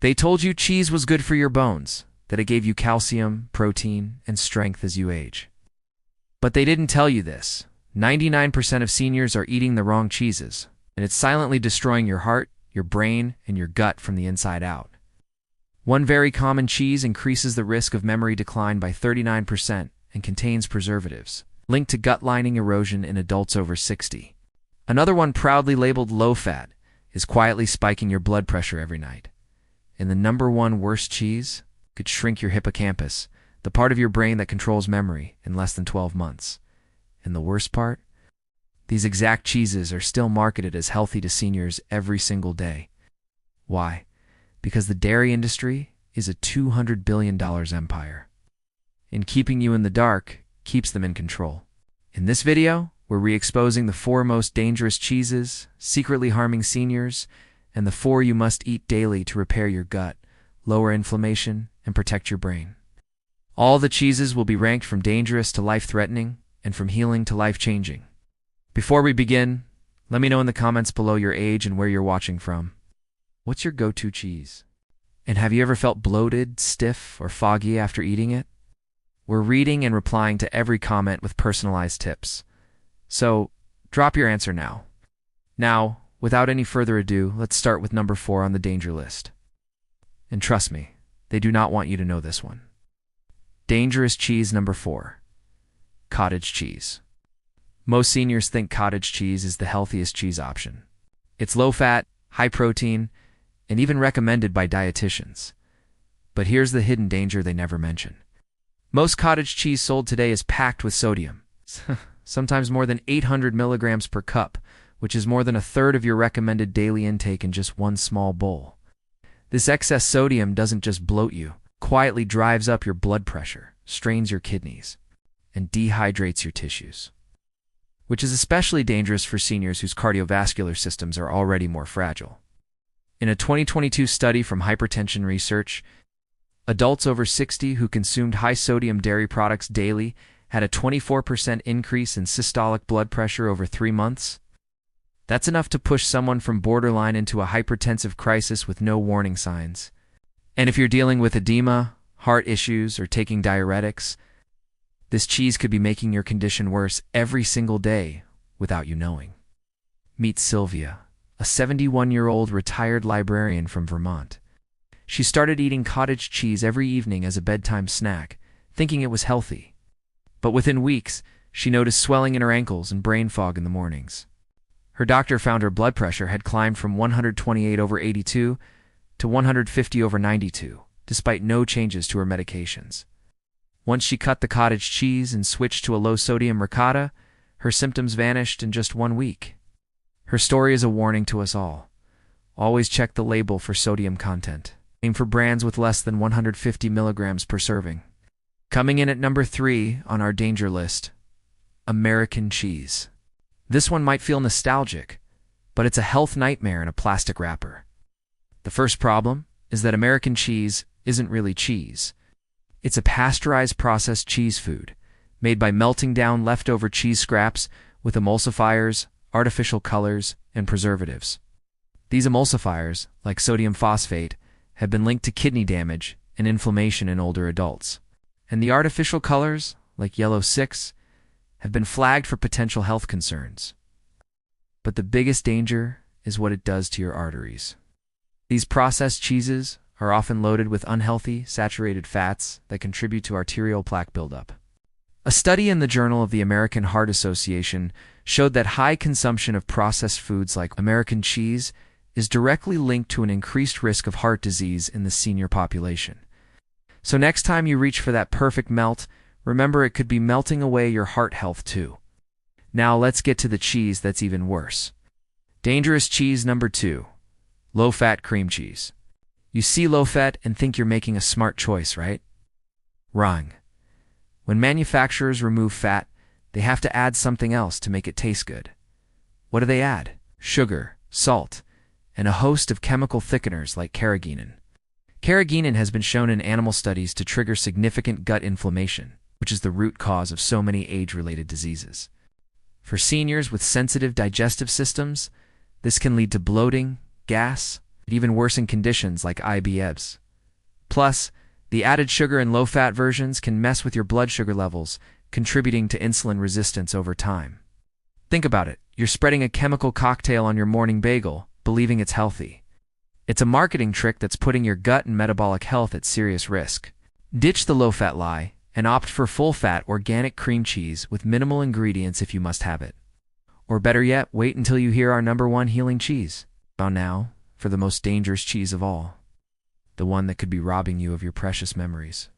They told you cheese was good for your bones, that it gave you calcium, protein, and strength as you age. But they didn't tell you this. 99% of seniors are eating the wrong cheeses, and it's silently destroying your heart, your brain, and your gut from the inside out. One very common cheese increases the risk of memory decline by 39% and contains preservatives, linked to gut lining erosion in adults over 60. Another one, proudly labeled low-fat, is quietly spiking your blood pressure every night. And the number one worst cheese could shrink your hippocampus, the part of your brain that controls memory, in less than 12 months. And the worst part? These exact cheeses are still marketed as healthy to seniors every single day. Why? Because the dairy industry is a $200 billion empire. And keeping you in the dark keeps them in control. In this video, we're re-exposing the 4 most dangerous cheeses, secretly harming seniors, and the 4 you must eat daily to repair your gut, lower inflammation, and protect your brain. All the cheeses will be ranked from dangerous to life-threatening, and from healing to life-changing. Before we begin, let me know in the comments below your age and where you're watching from. What's your go-to cheese? And have you ever felt bloated, stiff, or foggy after eating it? We're reading and replying to every comment with personalized tips. So, drop your answer now. Now, without any further ado, let's start with number 4 on the danger list. And trust me, they do not want you to know this one. Dangerous cheese number 4. Cottage cheese. Most seniors think cottage cheese is the healthiest cheese option. It's low-fat, high-protein, and even recommended by dietitians. But here's the hidden danger they never mention. Most cottage cheese sold today is packed with sodium, sometimes more than 800 milligrams per cup, which is more than a third of your recommended daily intake in just one small bowl. This excess sodium doesn't just bloat you, quietly drives up your blood pressure, strains your kidneys, and dehydrates your tissues, which is especially dangerous for seniors whose cardiovascular systems are already more fragile. In a 2022 study from Hypertension Research, adults over 60 who consumed high-sodium dairy products daily had a 24% increase in systolic blood pressure over 3 months. That's enough to push someone from borderline into a hypertensive crisis with no warning signs. And if you're dealing with edema, heart issues, or taking diuretics, this cheese could be making your condition worse every single day without you knowing. Meet Sylvia, a 71-year-old retired librarian from Vermont. She started eating cottage cheese every evening as a bedtime snack, thinking it was healthy. But within weeks, she noticed swelling in her ankles and brain fog in the mornings. Her doctor found her blood pressure had climbed from 128/82 to 150/92, despite no changes to her medications. Once she cut the cottage cheese and switched to a low-sodium ricotta, her symptoms vanished in just 1 week. Her story is a warning to us all. Always check the label for sodium content. Aim for brands with less than 150 milligrams per serving. Coming in at number 3 on our danger list, American cheese. This one might feel nostalgic, but it's a health nightmare in a plastic wrapper. The first problem is that American cheese isn't really cheese. It's a pasteurized processed cheese food, made by melting down leftover cheese scraps with emulsifiers, artificial colors, and preservatives. These emulsifiers, like sodium phosphate, have been linked to kidney damage and inflammation in older adults. And the artificial colors, like yellow 6, have been flagged for potential health concerns. But the biggest danger is what it does to your arteries. These processed cheeses are often loaded with unhealthy, saturated fats that contribute to arterial plaque buildup. A study in the Journal of the American Heart Association showed that high consumption of processed foods like American cheese is directly linked to an increased risk of heart disease in the senior population. So next time you reach for that perfect melt, remember it could be melting away your heart health too. Now let's get to the cheese that's even worse. Dangerous cheese number 2, low-fat cream cheese. You see low-fat and think you're making a smart choice, right? Wrong. When manufacturers remove fat, they have to add something else to make it taste good. What do they add? Sugar, salt, and a host of chemical thickeners like carrageenan. Carrageenan has been shown in animal studies to trigger significant gut inflammation, which is the root cause of so many age-related diseases. For seniors with sensitive digestive systems, this can lead to bloating, gas, It even worsen conditions like IBS. Plus, the added sugar in low-fat versions can mess with your blood sugar levels, contributing to insulin resistance over time. Think about it. You're spreading a chemical cocktail on your morning bagel, believing it's healthy. It's a marketing trick that's putting your gut and metabolic health at serious risk. Ditch the low-fat lie and opt for full-fat organic cream cheese with minimal ingredients if you must have it. Or better yet, wait until you hear our #1 healing cheese. Now, for the most dangerous cheese of all. The one that could be robbing you of your precious memories.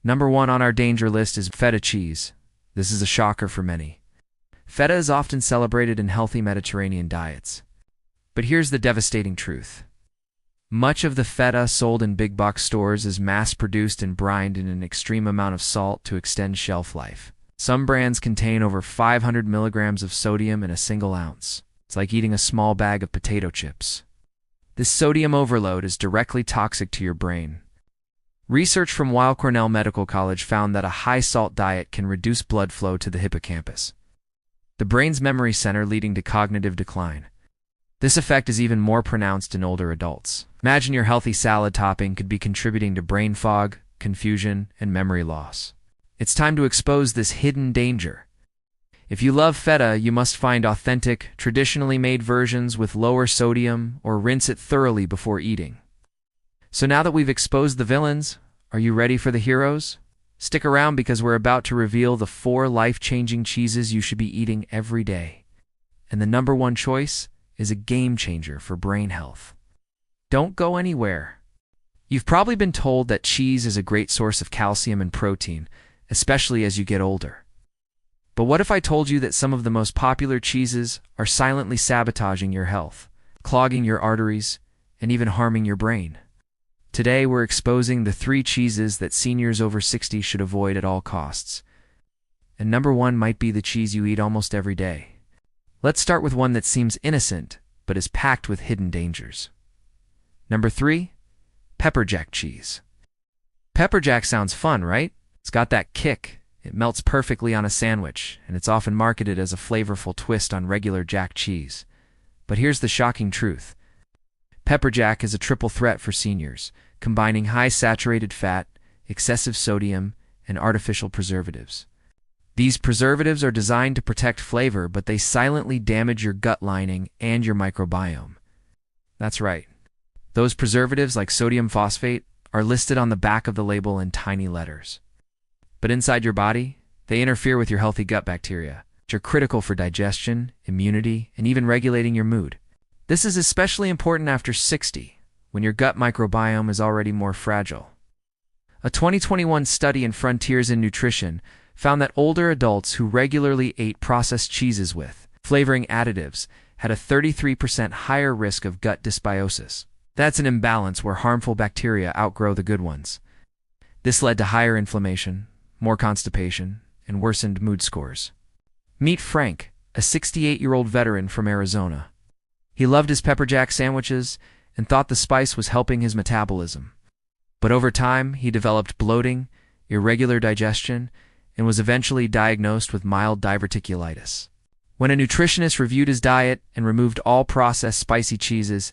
#1 on our danger list is feta cheese. This is a shocker for many. Feta is often celebrated in healthy Mediterranean diets. But here's the devastating truth. Much of the feta sold in big box stores is mass-produced and brined in an extreme amount of salt to extend shelf life. Some brands contain over 500 milligrams of sodium in a single ounce. It's like eating a small bag of potato chips. This sodium overload is directly toxic to your brain. Research from Weill Cornell Medical College found that a high-salt diet can reduce blood flow to the hippocampus, the brain's memory center, leading to cognitive decline. This effect is even more pronounced in older adults. Imagine your healthy salad topping could be contributing to brain fog, confusion, and memory loss. It's time to expose this hidden danger. If you love feta, you must find authentic, traditionally made versions with lower sodium, or rinse it thoroughly before eating. So now that we've exposed the villains, are you ready for the heroes? Stick around because we're about to reveal the 4 life-changing cheeses you should be eating every day. And the #1 choice is a game changer for brain health. Don't go anywhere. You've probably been told that cheese is a great source of calcium and protein, especially as you get older. But what if I told you that some of the most popular cheeses are silently sabotaging your health, clogging your arteries, and even harming your brain? Today, we're exposing the 3 cheeses that seniors over 60 should avoid at all costs. And #1 might be the cheese you eat almost every day. Let's start with one that seems innocent, but is packed with hidden dangers. #3, pepper jack cheese. Pepper jack sounds fun, right? It's got that kick. It melts perfectly on a sandwich, and it's often marketed as a flavorful twist on regular jack cheese. But here's the shocking truth. Pepper jack is a triple threat for seniors, combining high saturated fat, excessive sodium, and artificial preservatives. These preservatives are designed to protect flavor, but they silently damage your gut lining and your microbiome. That's right. Those preservatives, like sodium phosphate, are listed on the back of the label in tiny letters. But inside your body, they interfere with your healthy gut bacteria, which are critical for digestion, immunity, and even regulating your mood. This is especially important after 60, when your gut microbiome is already more fragile. A 2021 study in Frontiers in Nutrition found that older adults who regularly ate processed cheeses with flavoring additives had a 33% higher risk of gut dysbiosis. That's an imbalance where harmful bacteria outgrow the good ones. This led to higher inflammation, more constipation, and worsened mood scores. Meet Frank, a 68-year-old veteran from Arizona. He loved his pepper jack sandwiches and thought the spice was helping his metabolism. But over time, he developed bloating, irregular digestion, and was eventually diagnosed with mild diverticulitis. When a nutritionist reviewed his diet and removed all processed spicy cheeses,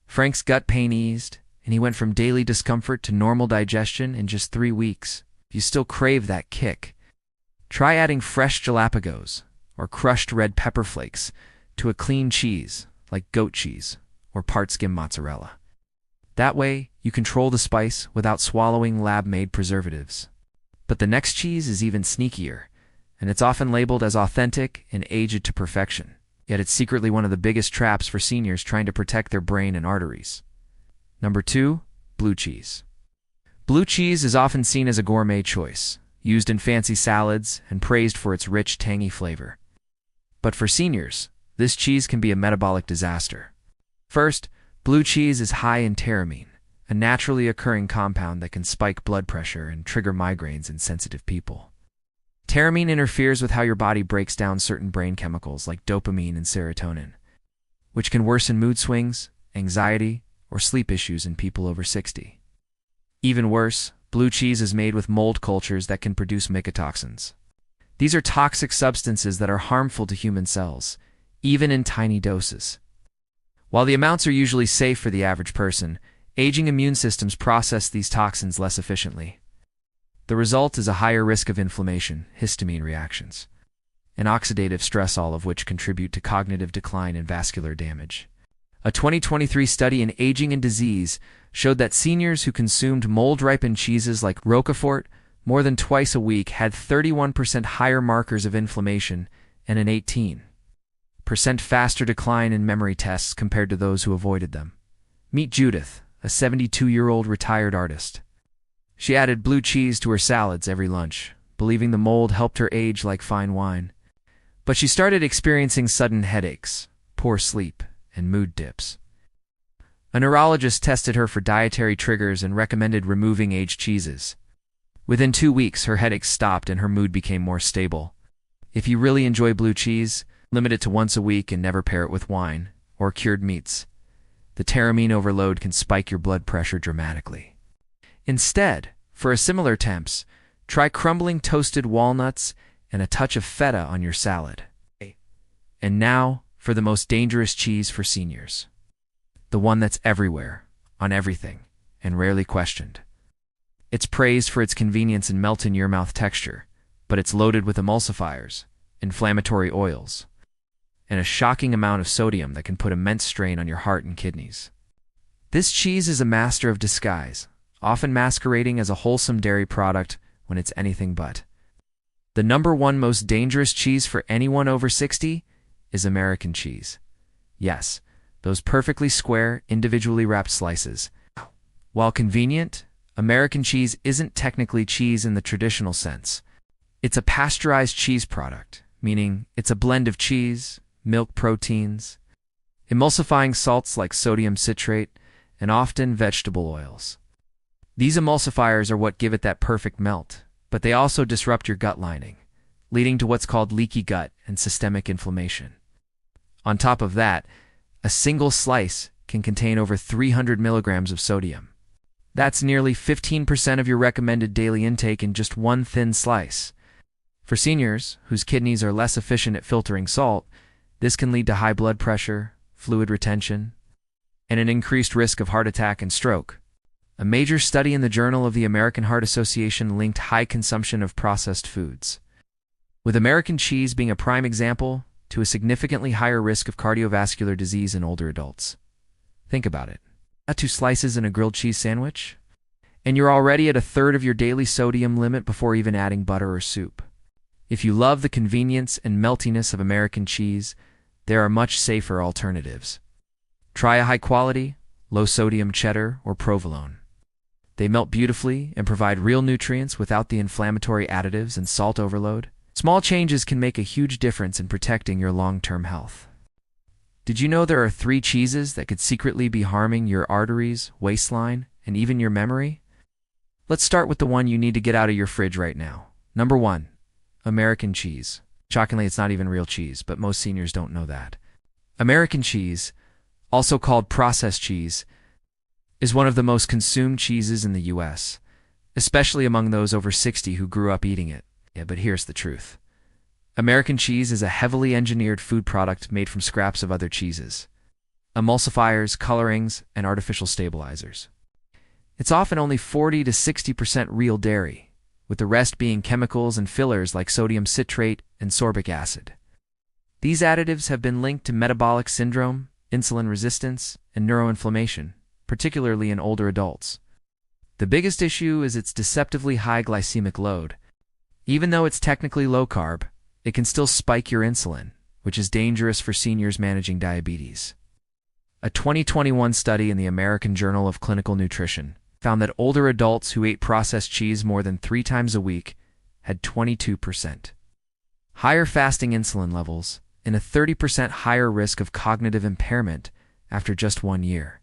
Frank's gut pain eased, and he went from daily discomfort to normal digestion in just 3 weeks. If you still crave that kick, try adding fresh Galapagos or crushed red pepper flakes to a clean cheese like goat cheese or part-skim mozzarella. That way, you control the spice without swallowing lab-made preservatives. But the next cheese is even sneakier, and it's often labeled as authentic and aged to perfection. Yet it's secretly one of the biggest traps for seniors trying to protect their brain and arteries. #2, blue cheese. Blue cheese is often seen as a gourmet choice, used in fancy salads and praised for its rich, tangy flavor. But for seniors, this cheese can be a metabolic disaster. First, blue cheese is high in tyramine, a naturally occurring compound that can spike blood pressure and trigger migraines in sensitive people. Tyramine interferes with how your body breaks down certain brain chemicals like dopamine and serotonin, which can worsen mood swings, anxiety, or sleep issues in people over 60. Even worse, blue cheese is made with mold cultures that can produce mycotoxins. These are toxic substances that are harmful to human cells, even in tiny doses. While the amounts are usually safe for the average person, aging immune systems process these toxins less efficiently. The result is a higher risk of inflammation, histamine reactions, and oxidative stress, all of which contribute to cognitive decline and vascular damage. A 2023 study in Aging and Disease showed that seniors who consumed mold-ripened cheeses like Roquefort more than twice a week had 31% higher markers of inflammation and an 18% faster decline in memory tests compared to those who avoided them. Meet Judith, a 72-year-old retired artist. She added blue cheese to her salads every lunch, believing the mold helped her age like fine wine. But she started experiencing sudden headaches, poor sleep, and mood dips. A neurologist tested her for dietary triggers and recommended removing aged cheeses. Within 2 weeks, her headaches stopped and her mood became more stable. If you really enjoy blue cheese, limit it to once a week and never pair it with wine or cured meats. The pteramine overload can spike your blood pressure dramatically. Instead, for a similar temps, try crumbling toasted walnuts and a touch of feta on your salad. And now, for the most dangerous cheese for seniors. The one that's everywhere, on everything, and rarely questioned. It's praised for its convenience and melt-in-your-mouth texture, but it's loaded with emulsifiers, inflammatory oils, and a shocking amount of sodium that can put immense strain on your heart and kidneys. This cheese is a master of disguise, often masquerading as a wholesome dairy product when it's anything but. The #1 most dangerous cheese for anyone over 60 is American cheese. Yes, those perfectly square, individually wrapped slices. While convenient, American cheese isn't technically cheese in the traditional sense. It's a pasteurized cheese product, meaning it's a blend of cheese, milk proteins, emulsifying salts like sodium citrate, and often vegetable oils. These emulsifiers are what give it that perfect melt, but they also disrupt your gut lining, leading to what's called leaky gut and systemic inflammation. On top of that, a single slice can contain over 300 milligrams of sodium. That's nearly 15% of your recommended daily intake in just one thin slice. For seniors, whose kidneys are less efficient at filtering salt, this can lead to high blood pressure, fluid retention, and an increased risk of heart attack and stroke. A major study in the Journal of the American Heart Association linked high consumption of processed foods, with American cheese being a prime example, to a significantly higher risk of cardiovascular disease in older adults. Think about it. Add 2 slices in a grilled cheese sandwich, and you're already at a third of your daily sodium limit before even adding butter or soup. If you love the convenience and meltiness of American cheese, there are much safer alternatives. Try a high-quality, low-sodium cheddar or provolone. They melt beautifully and provide real nutrients without the inflammatory additives and salt overload. Small changes can make a huge difference in protecting your long-term health. Did you know there are 3 cheeses that could secretly be harming your arteries, waistline, and even your memory? Let's start with the one you need to get out of your fridge right now. #1. American cheese. Shockingly, it's not even real cheese, but most seniors don't know that. American cheese, also called processed cheese, is one of the most consumed cheeses in the US, especially among those over 60 who grew up eating it. Yeah, but here's the truth. American cheese is a heavily engineered food product made from scraps of other cheeses, emulsifiers, colorings, and artificial stabilizers. It's often only 40 to 60% real dairy, with the rest being chemicals and fillers like sodium citrate and sorbic acid. These additives have been linked to metabolic syndrome, insulin resistance, and neuroinflammation, particularly in older adults. The biggest issue is its deceptively high glycemic load. Even though it's technically low-carb, it can still spike your insulin, which is dangerous for seniors managing diabetes. A 2021 study in the American Journal of Clinical Nutrition found that older adults who ate processed cheese more than 3 times a week had 22% higher fasting insulin levels and a 30% higher risk of cognitive impairment after just 1 year.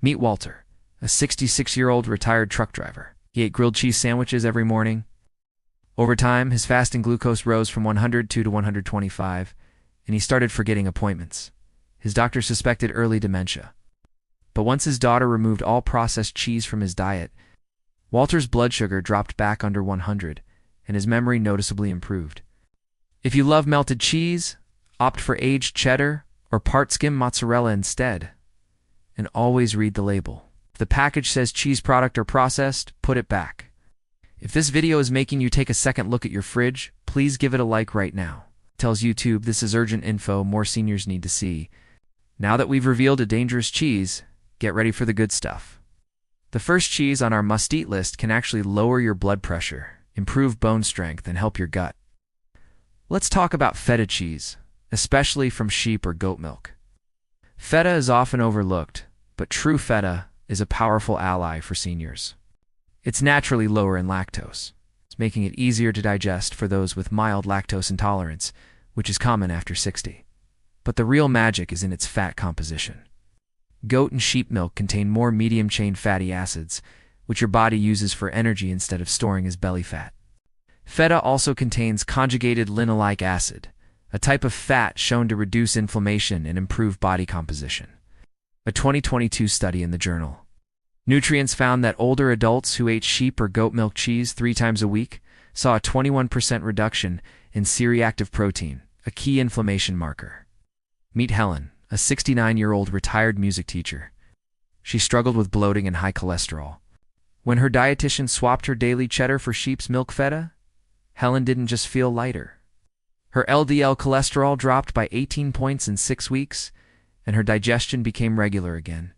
Meet Walter, a 66-year-old retired truck driver. He ate grilled cheese sandwiches every morning. Over time, his fasting glucose rose from 102 to 125, and he started forgetting appointments. His doctor suspected early dementia. But once his daughter removed all processed cheese from his diet, Walter's blood sugar dropped back under 100, and his memory noticeably improved. If you love melted cheese, opt for aged cheddar or part-skim mozzarella instead. and always read the label. If the package says cheese product or processed, put it back. If this video is making you take a second look at your fridge, please give it a like right now. Tells YouTube this is urgent info more seniors need to see. Now that we've revealed a dangerous cheese, get ready for the good stuff. The first cheese on our must-eat list can actually lower your blood pressure, improve bone strength, and help your gut. Let's talk about feta cheese, especially from sheep or goat milk. Feta is often overlooked, but true feta is a powerful ally for seniors. It's naturally lower in lactose, making it easier to digest for those with mild lactose intolerance, which is common after 60. But the real magic is in its fat composition. Goat and sheep milk contain more medium-chain fatty acids, which your body uses for energy instead of storing as belly fat. Feta also contains conjugated linoleic acid, a type of fat shown to reduce inflammation and improve body composition. A 2022 study in the journal Nutrients found that older adults who ate sheep or goat milk cheese 3 times a week saw a 21% reduction in C-reactive protein, a key inflammation marker. Meet Helen, a 69-year-old retired music teacher. She struggled with bloating and high cholesterol. When her dietitian swapped her daily cheddar for sheep's milk feta, Helen didn't just feel lighter. Her LDL cholesterol dropped by 18 points in 6 weeks, and her digestion became regular again.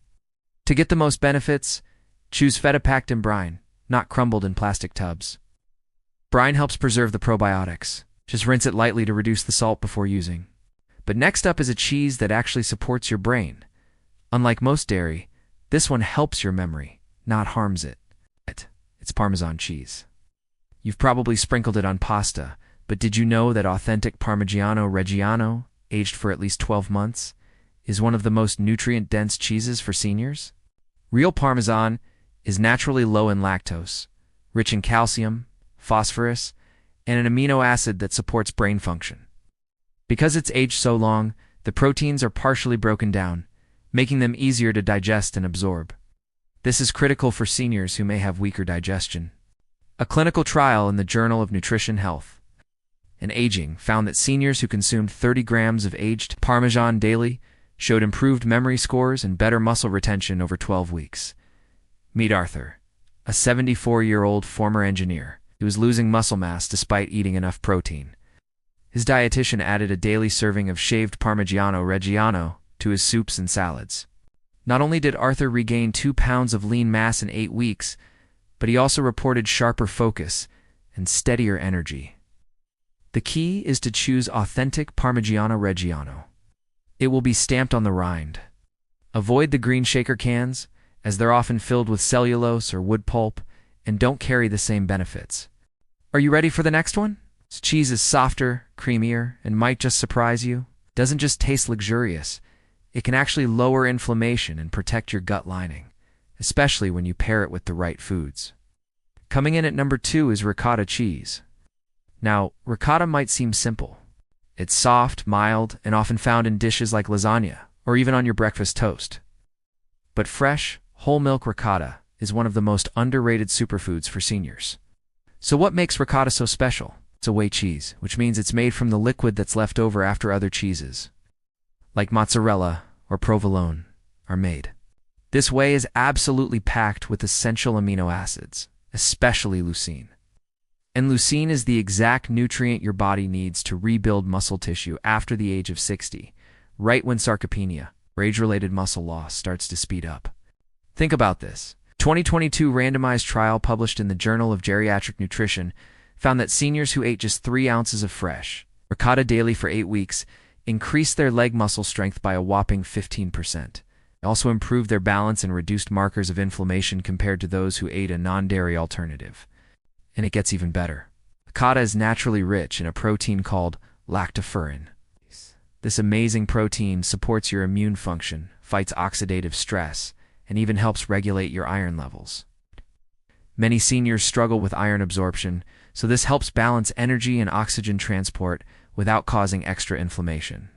To get the most benefits, choose feta packed in brine, not crumbled in plastic tubs. Brine helps preserve the probiotics. Just rinse it lightly to reduce the salt before using. But next up is a cheese that actually supports your brain. Unlike most dairy, this one helps your memory, not harms it. It's Parmesan cheese. You've probably sprinkled it on pasta, but did you know that authentic Parmigiano Reggiano, aged for at least 12 months, is one of the most nutrient-dense cheeses for seniors? Real Parmesan is naturally low in lactose, rich in calcium, phosphorus, and an amino acid that supports brain function. Because it's aged so long, the proteins are partially broken down, making them easier to digest and absorb. This is critical for seniors who may have weaker digestion. A clinical trial in the Journal of Nutrition Health and Aging found that seniors who consumed 30 grams of aged Parmesan daily showed improved memory scores and better muscle retention over 12 weeks. Meet Arthur, a 74-year-old former engineer who was losing muscle mass despite eating enough protein. His dietitian added a daily serving of shaved Parmigiano Reggiano to his soups and salads. Not only did Arthur regain 2 pounds of lean mass in 8 weeks, but he also reported sharper focus and steadier energy. The key is to choose authentic Parmigiano Reggiano. It will be stamped on the rind. Avoid the green shaker cans, as they're often filled with cellulose or wood pulp and don't carry the same benefits. Are you ready for the next one? This cheese is softer, creamier, and might just surprise you. It doesn't just taste luxurious. It can actually lower inflammation and protect your gut lining, especially when you pair it with the right foods. Coming in at number 2 is ricotta cheese. Now, ricotta might seem simple. It's soft, mild, and often found in dishes like lasagna, or even on your breakfast toast. But fresh, whole milk ricotta is one of the most underrated superfoods for seniors. So what makes ricotta so special? It's a whey cheese, which means it's made from the liquid that's left over after other cheeses, like mozzarella or provolone, are made. This whey is absolutely packed with essential amino acids, especially leucine. And leucine is the exact nutrient your body needs to rebuild muscle tissue after the age of 60, right when sarcopenia, or age-related muscle loss, starts to speed up. Think about this. 2022 randomized trial published in the Journal of Geriatric Nutrition found that seniors who ate just 3 ounces of fresh ricotta daily for 8 weeks increased their leg muscle strength by a whopping 15%. It also improved their balance and reduced markers of inflammation compared to those who ate a non-dairy alternative. And it gets even better. Ricotta is naturally rich in a protein called lactoferrin. This amazing protein supports your immune function, fights oxidative stress, and even helps regulate your iron levels. Many seniors struggle with iron absorption, so this helps balance energy and oxygen transport without causing extra inflammation.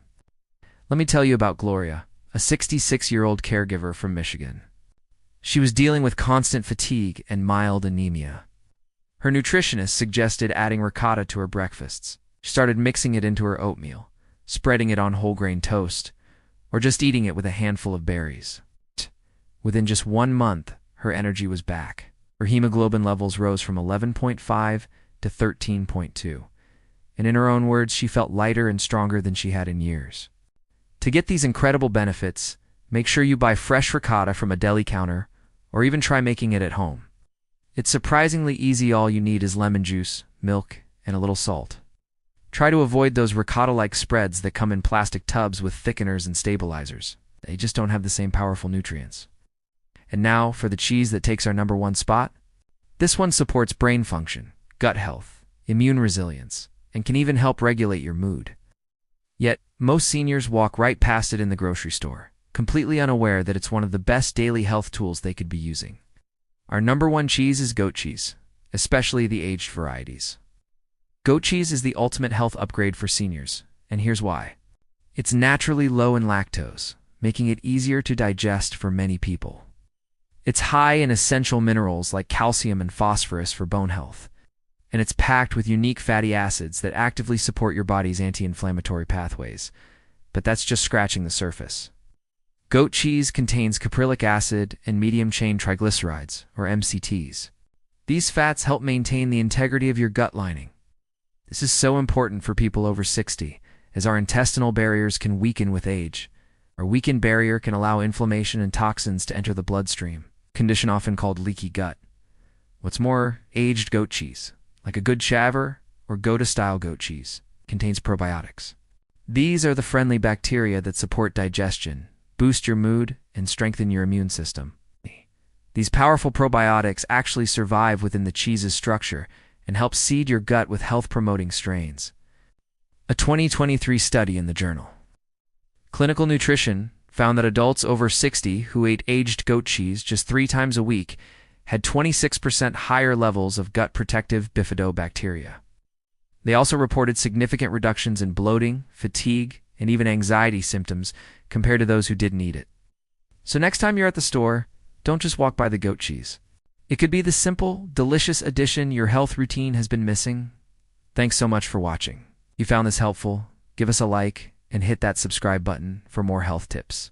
Let me tell you about Gloria, a 66-year-old caregiver from Michigan. She was dealing with constant fatigue and mild anemia. Her nutritionist suggested adding ricotta to her breakfasts. She started mixing it into her oatmeal, spreading it on whole grain toast, or just eating it with a handful of berries. Within just 1 month, her energy was back. Her hemoglobin levels rose from 11.5 to 13.2. And in her own words, she felt lighter and stronger than she had in years. To get these incredible benefits, make sure you buy fresh ricotta from a deli counter, or even try making it at home. It's surprisingly easy. All you need is lemon juice, milk, and a little salt. Try to avoid those ricotta-like spreads that come in plastic tubs with thickeners and stabilizers. They just don't have the same powerful nutrients. And now, for the cheese that takes our #1 spot. This one supports brain function, gut health, immune resilience, and can even help regulate your mood. Yet, most seniors walk right past it in the grocery store, completely unaware that it's one of the best daily health tools they could be using. Our #1 cheese is goat cheese, especially the aged varieties. Goat cheese is the ultimate health upgrade for seniors, and here's why. It's naturally low in lactose, making it easier to digest for many people. It's high in essential minerals like calcium and phosphorus for bone health, and it's packed with unique fatty acids that actively support your body's anti-inflammatory pathways. But that's just scratching the surface. Goat cheese contains caprylic acid and medium-chain triglycerides, or MCTs. These fats help maintain the integrity of your gut lining. This is so important for people over 60, as our intestinal barriers can weaken with age. Our weakened barrier can allow inflammation and toxins to enter the bloodstream, a condition often called leaky gut. What's more, aged goat cheese, like a good Chèvre or Gouda-style goat cheese, contains probiotics. These are the friendly bacteria that support digestion, boost your mood, and strengthen your immune system. These powerful probiotics actually survive within the cheese's structure and help seed your gut with health-promoting strains. A 2023 study in the journal Clinical Nutrition found that adults over 60 who ate aged goat cheese just 3 times a week had 26% higher levels of gut-protective bifidobacteria. They also reported significant reductions in bloating, fatigue, and even anxiety symptoms compared to those who didn't eat it. So next time you're at the store, don't just walk by the goat cheese. It could be the simple, delicious addition your health routine has been missing. Thanks so much for watching. If you found this helpful, give us a like and hit that subscribe button for more health tips.